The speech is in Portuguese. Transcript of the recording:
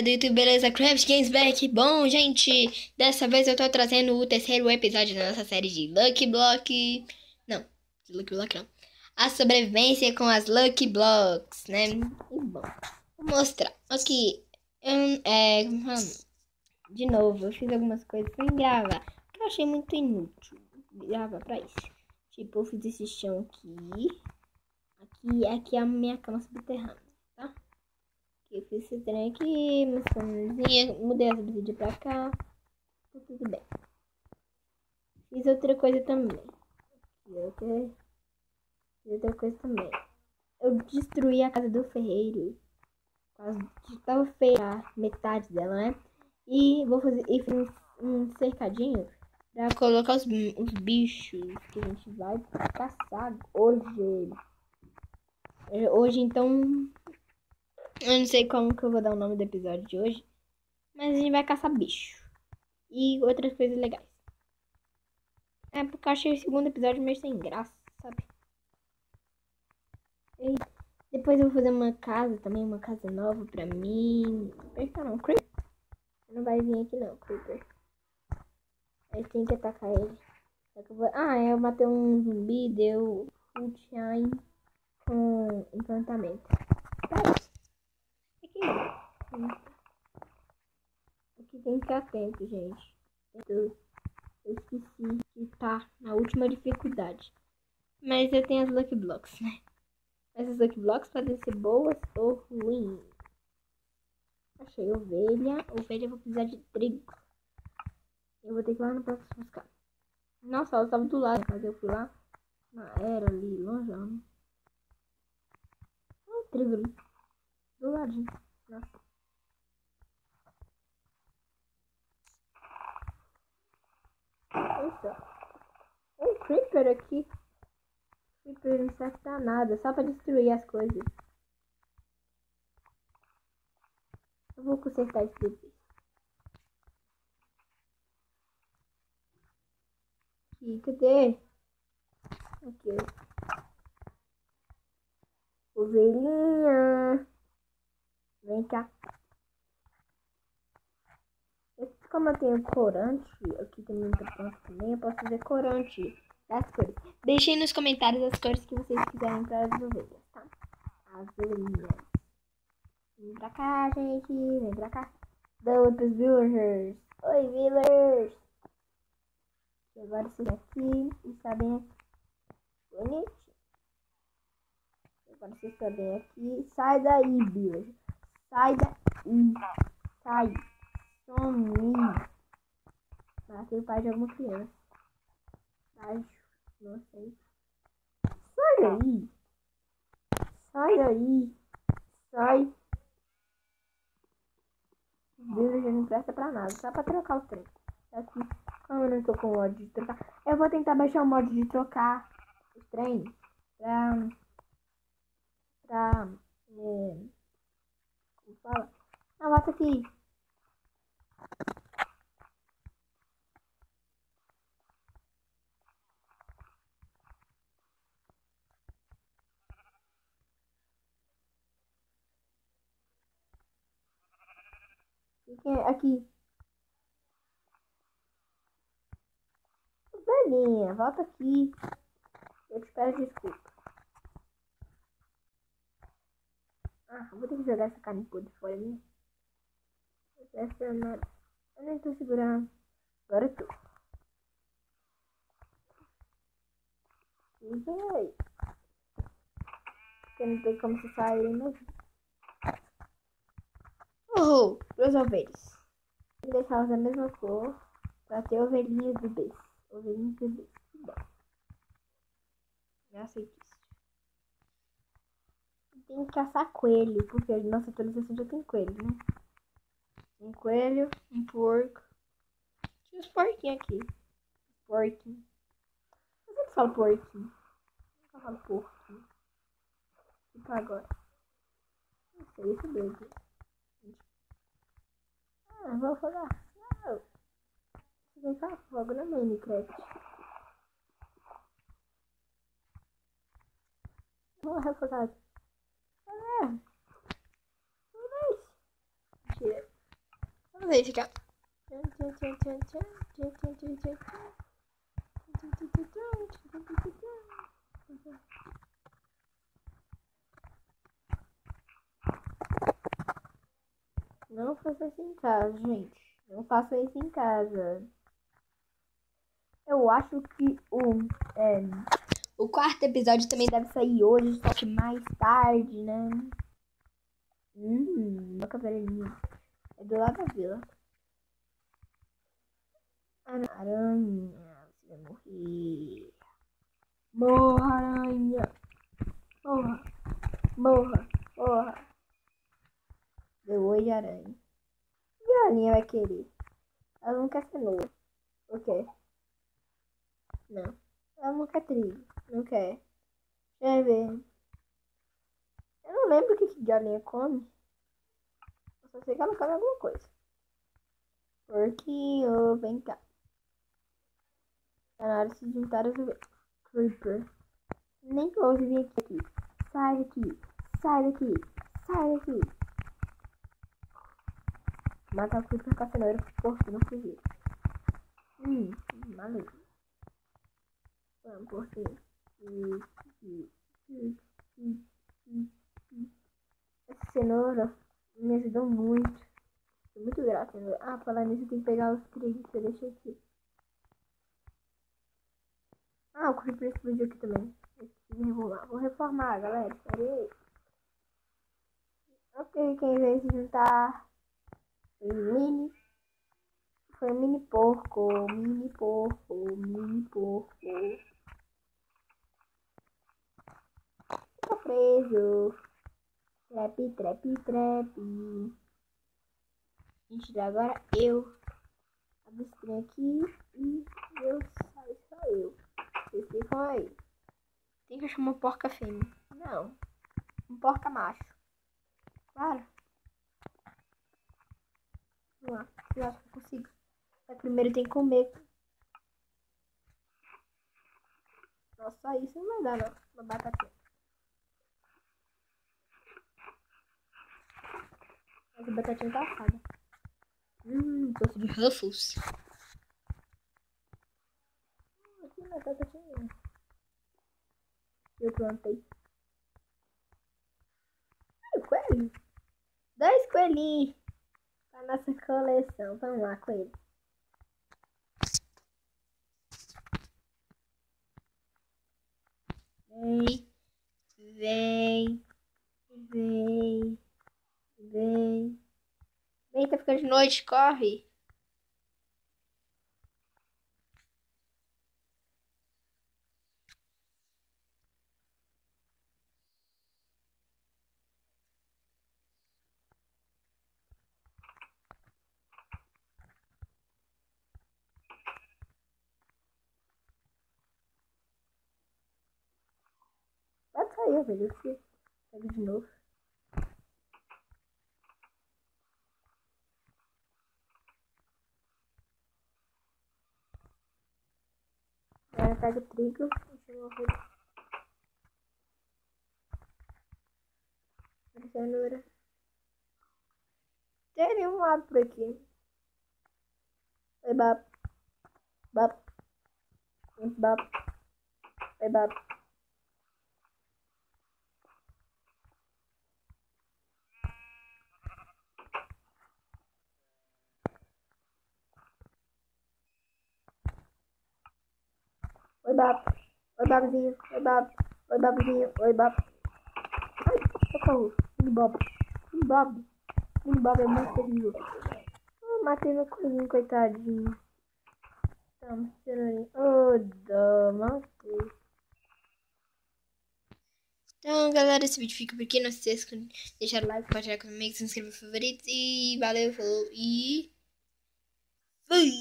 do YouTube, beleza? Craft Games Back. Bom, gente, dessa vez eu tô trazendo o terceiro episódio da nossa série de Lucky Block. Não, de Lucky Block não. A sobrevivência com as Lucky Blocks, né? E bom, vou mostrar. Aqui, de novo, eu fiz algumas coisas sem gravar, que eu achei muito inútil gravar pra isso. Tipo, eu fiz esse chão aqui. Aqui é a minha cama subterrânea, tá? Eu fiz esse trem aqui, minhas camazinhas, mudei as brisas pra cá, tá tudo bem. Fiz outra coisa também. Eu destruí a casa do ferreiro. Tava feia a metade dela, né? E fiz um cercadinho pra colocar os bichos que a gente vai caçar hoje. Hoje, então, eu não sei como que eu vou dar o nome do episódio de hoje, mas a gente vai caçar bicho e outras coisas legais. É porque eu achei o segundo episódio meio sem graça, sabe? E depois eu vou fazer uma casa também, uma casa nova pra mim. Eita não, Creeper. Não vai vir aqui não, Creeper. Aí tem que atacar ele. Eu matei um zumbi, deu food shine com encantamento. Aqui tem que ficar atento, gente. Eu esqueci de tá na última dificuldade. Mas eu tenho as Lucky Blocks, né? Essas Lucky Blocks podem ser boas ou ruins. Achei ovelha. Ovelha eu vou precisar de trigo. Eu vou ter que ir lá no próximo buscar. Nossa, ela estava do lado, mas eu fui lá. Era ali, longeão. Um trigo ali. Do ladinho. Nossa. Olha só. Um creeper aqui. Creeper não serve pra nada. Só pra destruir as coisas. Eu vou consertar isso depois. Aqui, cadê? Aqui. Ovelhinha. Vem cá. Como eu tenho corante, aqui tem muita planta também, eu posso fazer corante das cores. Deixem nos comentários as cores que vocês quiserem para as ovelhas, tá? As ovelhinhas. Vem pra cá, gente. Vem pra cá. Dá oi pros villagers. Oi, villagers. E agora vocês aqui e sabem aqui. Bonitinho. Agora vocês sabem aqui. Sai daí, villager. Sai daí. Sai. Some. Matei o pai de alguma criança. Acho. Não sei. Sai daí. Sai daí. Sai. O vídeo já não presta pra nada. Só pra trocar o trem. Aqui. Como eu não tô com o mod de trocar. Eu vou tentar baixar o mod de trocar os trem. Como fala? Não, bota aqui. Aqui. Velhinha, volta aqui. Eu te peço desculpa. Vou ter que jogar essa carne podre fora, né? Eu nem tô segurando. Agora eu tô. E aí? Porque não tem como se sair, mas... Duas ovelhas. Vou deixá-las da mesma cor pra ter ovelhinhas bebês. Ovelhinhas bebês. Bom. Eu aceito isso. Tem que caçar coelho, porque a nossa atualização já tem coelho, né? Um coelho, um porco. Tinha uns porquinhos aqui. Porquinho. Eu sempre falo porquinho. Eu falo porquinho. Tipo agora. Não sei, esse bebê. Vou falar. Não. Você tem que falar fogo no Minecraft. Vou reforçar. Mentira. Vamos ver esse aqui, Não faça isso em casa, gente. Não faça isso em casa. Eu acho que o quarto episódio também deve sair hoje, só que mais tarde, né? Meu cabelinho. É do lado da vila. Aranha, você vai morrer. Morra, aranha. Morra, morra, morra. Deu oi, aranha. E a aranha vai querer? Ela não quer cenoura. O quê? Não. Ela não quer trigo. Não quer. Deixa eu ver. Eu não lembro o que de aranha come. Eu só sei que ela come alguma coisa. Porquinho, vem cá. Tá na hora de se juntar as ovelhas. Creeper. Nem que eu vir aqui. Sai daqui. Sai daqui. Sai daqui. Matar o Creeper com a cenoura porque não fugir. Maluco. Vamos, porquinho. Essa cenoura me ajudou muito. Tô muito grata. Ah, falando nisso, tem que pegar os trigos que você deixa aqui. Ah, o Creeper explodiu aqui também. Vou reformar, galera. Espera aí. Ok, quem veio se juntar foi o Mini. Foi o Mini Porco. Mini Porco. Mini Porco. Tô preso. Trepe, trepe, trepe. Gente, agora eu abro esse trem aqui e eu saio, só eu. Vocês ficam aí. Tem que achar uma porca fêmea. Não. Um porca macho. Claro. Vamos lá. Eu acho que eu consigo. Mas primeiro tem que comer. Nossa, só isso não vai dar, não. Uma batatinha. Mas a batatinha tá assada. Gosto de Ruffles. Aqui na batatinha. Eu plantei. Coelho. 2 coelhinhos. Pra nossa coleção. Vamos lá, coelho. Vem. Vem. Vem. Vem. Vem, tá ficando de noite. Corre. Vai sair, velho. Você pega de novo. Agora pega o trigo. Cenoura. Tem nenhum lado por aqui. Oi, bab. Bab. Bab. Oi, bab. Oi, bab. Oi, babzinho. Oi, bab. Oi, babzinho. Oi, bab. Ai, socorro. Mini Bob. Mini Bob. Mini Bob é muito terrível. Matei meu coelhinho, coitadinho. Toma, cenourinha. Matei. Então, galera, esse vídeo fica por aqui. Não se esqueça de deixar o like, compartilhar comigo, se inscrever nos favoritos. E valeu, falou e... Fui!